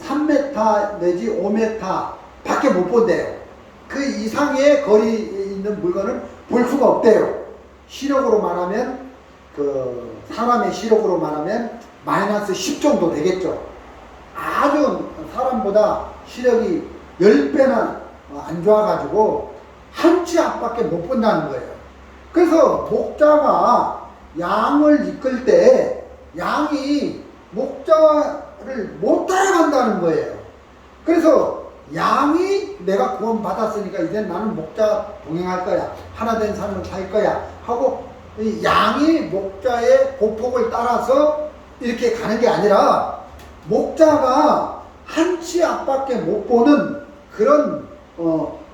3m 내지 5m 밖에 못 본대요. 그 이상의 거리에 있는 물건을 볼 수가 없대요. 시력으로 말하면 그 사람의 시력으로 말하면 마이너스 10 정도 되겠죠. 아주 사람보다 시력이 10배나 안 좋아가지고 한 치 앞밖에 못 본다는 거예요. 그래서 목자가 양을 이끌 때 양이 목자를 못 따라간다는 거예요. 그래서 양이 내가 구원 받았으니까 이제 나는 목자 동행할 거야, 하나된 삶을 살 거야 하고 이 양이 목자의 보폭을 따라서 이렇게 가는 게 아니라 목자가 한 치 앞밖에 못 보는 그런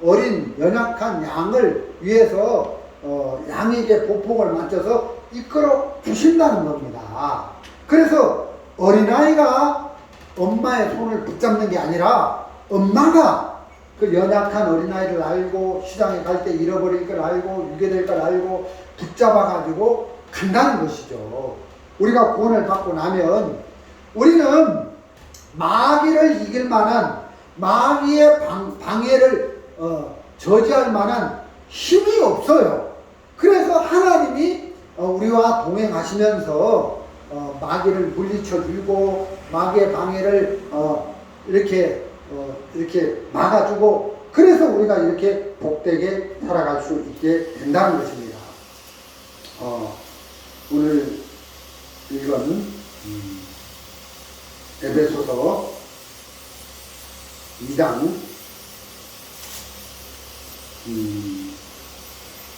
어린 연약한 양을 위해서 양에게 보폭을 맞춰서 이끌어 주신다는 겁니다. 그래서 어린아이가 엄마의 손을 붙잡는 게 아니라 엄마가 그 연약한 어린아이를 알고 시장에 갈 때 잃어버릴 걸 알고 유괴될 걸 알고 붙잡아가지고 간다는 것이죠. 우리가 구원을 받고 나면 우리는 마귀를 이길 만한 마귀의 방해를 저지할 만한 힘이 없어요. 그래서 하나님이 우리와 동행하시면서 마귀를 물리쳐 주고 마귀의 방해를 이렇게 막아주고 그래서 우리가 이렇게 복되게 살아갈 수 있게 된다는 것입니다. 오늘 읽은 에베소서 2장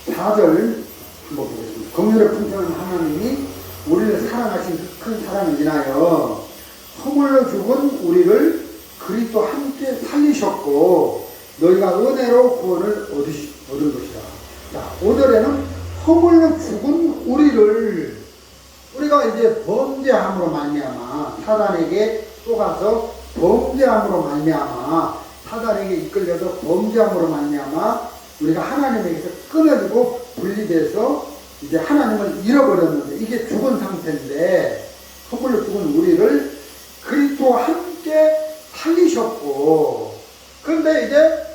4절 한번 보겠습니다. 긍휼을 풍성한 하나님이 우리를 사랑하신 큰 사랑을 인하여 허물로 죽은 우리를 그리스도 함께 살리셨고 너희가 은혜로 구원을 얻은 것이다. 자, 5절에는 허물로 죽은 우리가 이제 범죄함으로 말미암아 사단에게 속아서 범죄함으로 말미암아 사단에게 이끌려서 범죄함으로 말미암아 우리가 하나님에게서 끊어지고 분리돼서 이제 하나님을 잃어버렸는데 이게 죽은 상태인데 허물로 죽은 우리를 그리스도와 함께 살리셨고 그런데 이제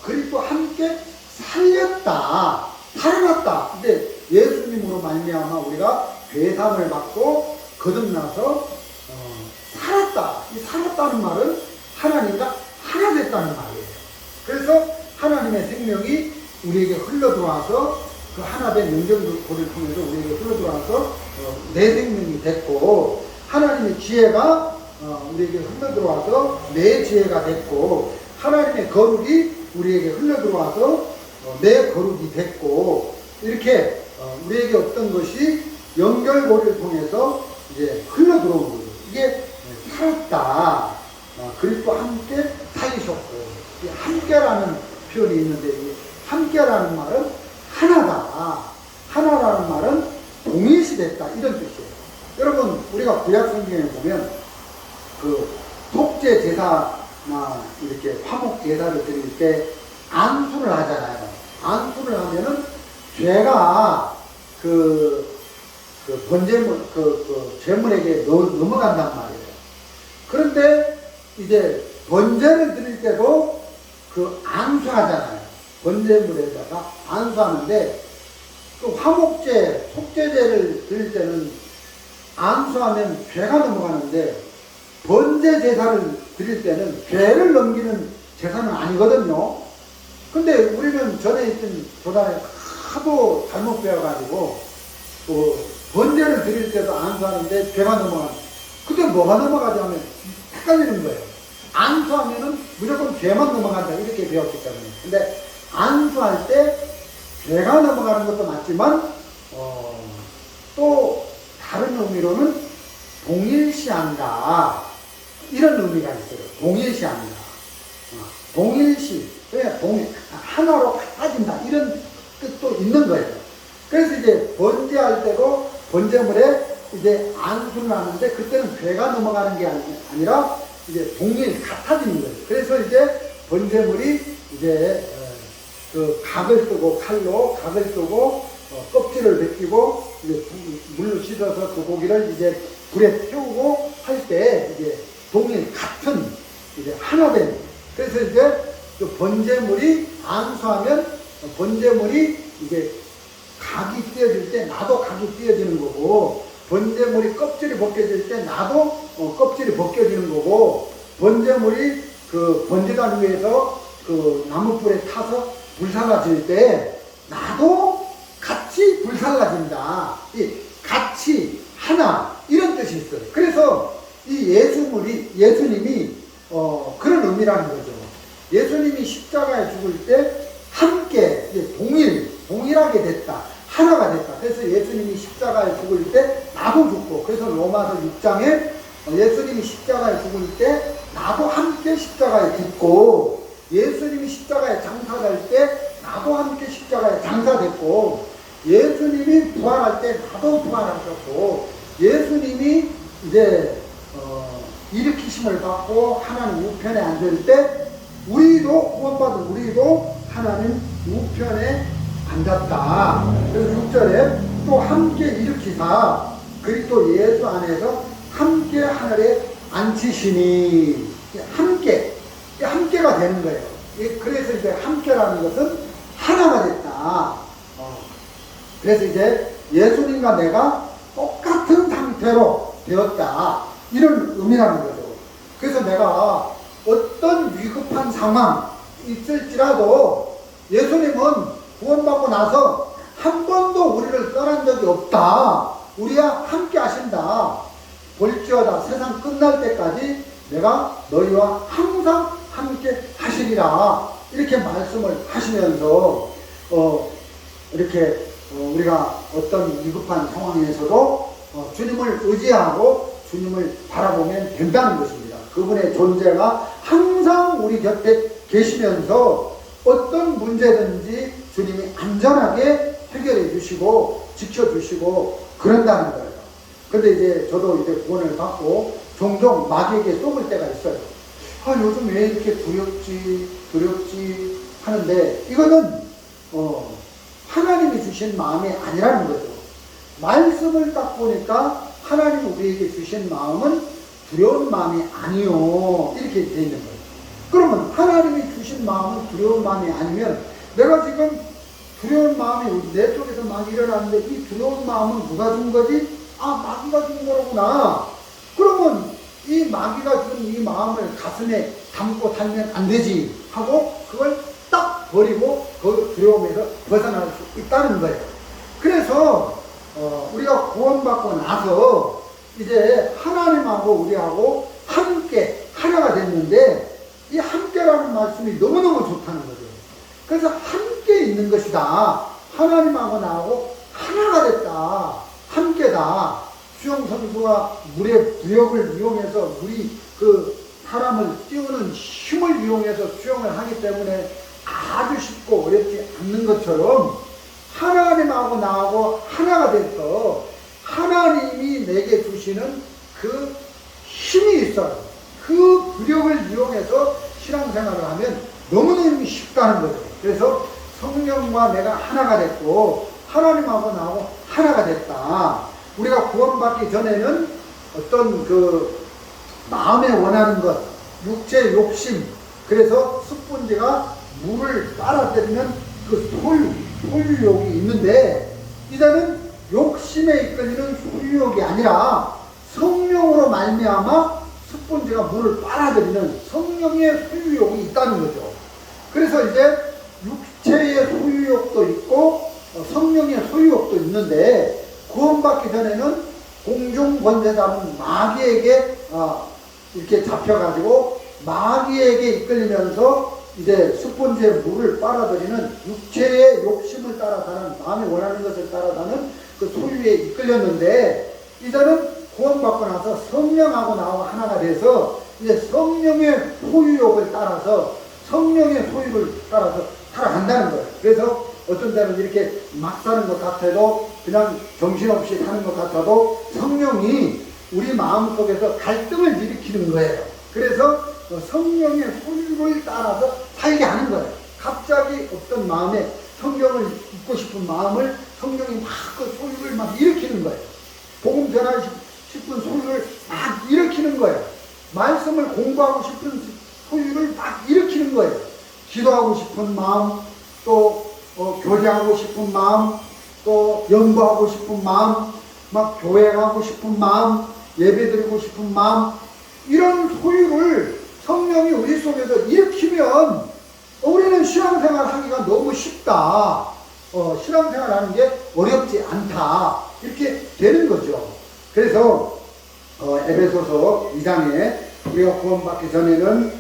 그리스도와 함께 살렸다 살아났다. 근데 예수님으로 말미암아 우리가 죄사함을 받고 거듭나서 살았다. 이 살았다는 말은 하나님과 하나 됐다는 말이에요. 그래서 하나님의 생명이 우리에게 흘러들어와서 그 하나된 영정도를 통해서 우리에게 흘러들어와서 내 생명이 됐고 하나님의 지혜가 우리에게 흘러들어와서 내 지혜가 됐고 하나님의 거룩이 우리에게 흘러들어와서 내 거룩이 됐고 이렇게 우리에게 어떤 것이 연결고리를 통해서 이제 흘러들어온 거죠. 이게 살았다. 그리스도와 함께 살리셨고 함께라는 표현이 있는데 이 함께라는 말은 하나다. 하나라는 말은 동일시됐다 이런 뜻이에요. 여러분 우리가 구약 성경에 보면 그 속죄 제사나 이렇게 화목 제사를 드릴 때 안수를 하잖아요. 안수를 하면은 죄가 번제물 죄물에게 넘어간단 말이에요. 그런데 이제 번제를 드릴 때도 그 안수하잖아요. 번제물에다가 안수하는데 또 화목제, 속죄제를 드릴 때는 안수하면 죄가 넘어가는데 번제 제사를 드릴 때는 죄를 넘기는 제사는 아니거든요. 근데 우리는 전에 있던 조단에 하도 잘못 배워가지고 번제를 드릴 때도 안수하는데 죄가 넘어가는. 근데 뭐가 넘어가지 하면 헷갈리는 거예요. 안수하면은 무조건 죄만 넘어간다 이렇게 배웠기 때문에. 근데 안수할 때 죄가 넘어가는 것도 맞지만 또 다른 의미로는 동일시한다 이런 의미가 있어요. 동일시한다. 동일시, 하나로 같아진다 이런 뜻도 있는 거예요. 그래서 이제 번제할 때도 번제물에 이제 안수를 하는데 그때는 죄가 넘어가는 게 아니라 이제 동일 같아지는 거예요. 그래서 이제 번제물이 이제 그 각을 뜨고 칼로 각을 뜨고 껍질을 벗기고 이제 물로 씻어서 그 고기를 이제 불에 태우고 할 때 이제 동일 같은 이제 하나 된. 그래서 이제 그 번제물이 안수하면 번제물이 이제 각이 띄어질 때 나도 각이 띄어지는 거고, 번제물이 껍질이 벗겨질 때 나도 껍질이 벗겨지는 거고, 번제물이 그 번제단 위에서 그 나무불에 타서 불살라질 때 나도 같이 불살라진다. 이 같이 하나 이런 뜻이 있어요. 그래서 이 예수님이 그런 의미라는 거죠. 예수님이 십자가에 죽을 때 함께 동일하게 됐다. 하나가 됐다. 그래서 예수님이 십자가에 죽을 때 나도 죽고, 그래서 로마서 6장에 예수님이 십자가에 죽을 때 나도 함께 십자가에 죽고, 예수님이 십자가에 장사될 때 나도 함께 십자가에 장사됐고, 예수님이 부활할 때 나도 부활하셨고, 예수님이 이제 일으키심을 받고 하나님 우편에 앉을 때 우리도 구원받은 우리도 하나님 우편에 앉았다. 그래서 6절에 또 함께 일으키사 그리스도 예수 안에서 함께 하늘에 앉히시니, 함께가 되는 거예요. 그래서 이제 함께라는 것은 하나가 됐다. 그래서 이제 예수님과 내가 똑같은 상태로 되었다. 이런 의미라는 거죠. 그래서 내가 어떤 위급한 상황 있을지라도 예수님은 구원받고 나서 한 번도 우리를 떠난 적이 없다. 우리와 함께 하신다. 볼지어다 세상 끝날 때까지 내가 너희와 항상 함께 하시리라. 이렇게 말씀을 하시면서 이렇게 우리가 어떤 위급한 상황에서도 주님을 의지하고 주님을 바라보면 된다는 것입니다. 그분의 존재가 항상 우리 곁에 계시면서 어떤 문제든지 주님이 안전하게 해결해 주시고 지켜주시고 그런다는 거예요. 근데 이제 저도 이제 구원을 받고 종종 마귀에게 쏘을 때가 있어요. 요즘 왜 이렇게 두렵지 하는데, 이거는 하나님이 주신 마음이 아니라는 거죠. 말씀을 딱 보니까 하나님이 우리에게 주신 마음은 두려운 마음이 아니요, 이렇게 되어 있는 거예요. 그러면 하나님이 주신 마음은 두려운 마음이 아니면, 내가 지금 두려운 마음이 내 속에서 막 일어나는데 이 두려운 마음은 누가 준 거지? 마귀가 준 거로구나. 그러면 이 마귀가 준 이 마음을 가슴에 담고 살면 안 되지 하고 그걸 딱 버리고 그 두려움에서 벗어날 수 있다는 거예요. 그래서 우리가 구원받고 나서 이제 하나님하고 우리하고 함께 하나가 됐는데, 이 함께라는 말씀이 너무너무 좋다는 거죠. 그래서 함께 있는 것이다. 하나님하고 나하고 하나가 됐다. 함께다. 수영 선수가 물의 부력을 이용해서 물이 그 사람을 띄우는 힘을 이용해서 수영을 하기 때문에 아주 쉽고 어렵지 않는 것처럼 하나님하고 나하고 하나가 돼서 하나님이 내게 주시는 그 힘이 있어요. 그 부력을 이용해서 신앙생활을 하면 너무너무 쉽다는 거죠. 그래서 성령과 내가 하나가 됐고 하나님하고 나하고 하나가 됐다. 우리가 구원받기 전에는 어떤 그 마음에 원하는 것, 육체 욕심, 그래서 스펀지가 물을 빨아들이는 그 소유욕이 있는데, 이제는 욕심에 이끌리는 소유욕이 아니라 성령으로 말미암아 스펀지가 물을 빨아들이는 성령의 소유욕이 있다는 거죠. 그래서 이제 육체의 소유욕도 있고 성령의 소유욕도 있는데, 구원받기 전에는 공중권세 잡은 마귀에게 이렇게 잡혀가지고 마귀에게 이끌리면서 이제 스폰지에 물을 빨아들이는 육체의 욕심을 따라가는, 마음이 원하는 것을 따라가는 그 소유에 이끌렸는데, 이제는 구원받고 나서 성령하고 나하고 하나가 돼서 이제 성령의 소유욕을 따라서, 성령의 소유를 따라서 살아간다는 거예요. 그래서 어떤 때는 이렇게 막 사는 것 같아도, 그냥 정신없이 사는 것 같아도 성령이 우리 마음속에서 갈등을 일으키는 거예요. 그래서 성령의 소유를 따라서 살게 하는 거예요. 갑자기 어떤 마음에 성경을 읽고 싶은 마음을 성령이 막 그 소유를 막 일으키는 거예요. 복음 전하고 싶은 소유를 막 일으키는 거예요. 말씀을 공부하고 싶은 소유를 막 일으키는 거예요. 기도하고 싶은 마음, 또 교제하고 싶은 마음, 또 연구하고 싶은 마음, 막 교회 가고 싶은 마음, 예배드리고 싶은 마음, 이런 소유를 성령이 우리 속에서 일으키면 우리는 신앙생활 하기가 너무 쉽다. 신앙생활 하는 게 어렵지 않다. 이렇게 되는 거죠. 그래서 에베소서 2장에 우리가 구원받기 전에는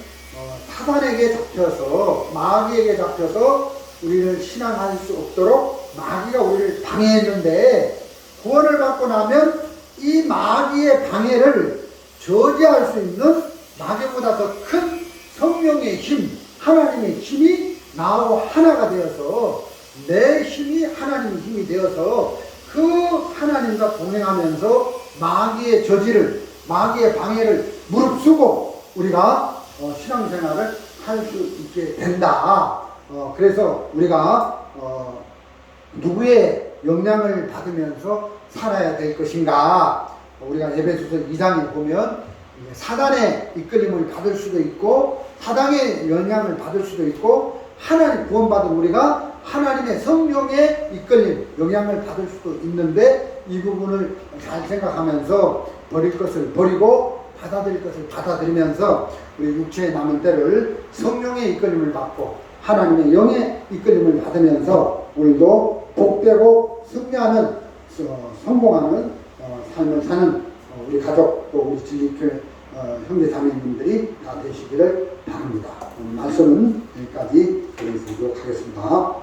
사단에게 잡혀서, 마귀에게 잡혀서 우리를 신앙할 수 없도록 마귀가 우리를 방해했는데, 구원을 받고 나면 이 마귀의 방해를 저지할 수 있는 마귀보다 더 큰 성령의 힘, 하나님의 힘이 나하고 하나가 되어서, 내 힘이 하나님의 힘이 되어서 그 하나님과 동행하면서 마귀의 저지를, 마귀의 방해를 무릅쓰고 우리가 신앙생활을 할 수 있게 된다. 그래서 우리가 누구의 영향을 받으면서 살아야 될 것인가? 우리가 에베소서 2장에 보면 사단의 이끌림을 받을 수도 있고, 사단의 영향을 받을 수도 있고, 하나님 구원받은 우리가 하나님의 성령의 이끌림, 영향을 받을 수도 있는데, 이 부분을 잘 생각하면서 버릴 것을 버리고 받아들일 것을 받아들이면서 우리 육체에 남은 때를 성령의 이끌림을 받고 하나님의 영의 이끌림을 받으면서 오늘도 복되고 승리하는, 성공하는 삶을 사는 우리 가족, 또 우리 진리교회 형제 자매님들이 다 되시기를 바랍니다. 오늘 말씀은 여기까지 드리도록 하겠습니다.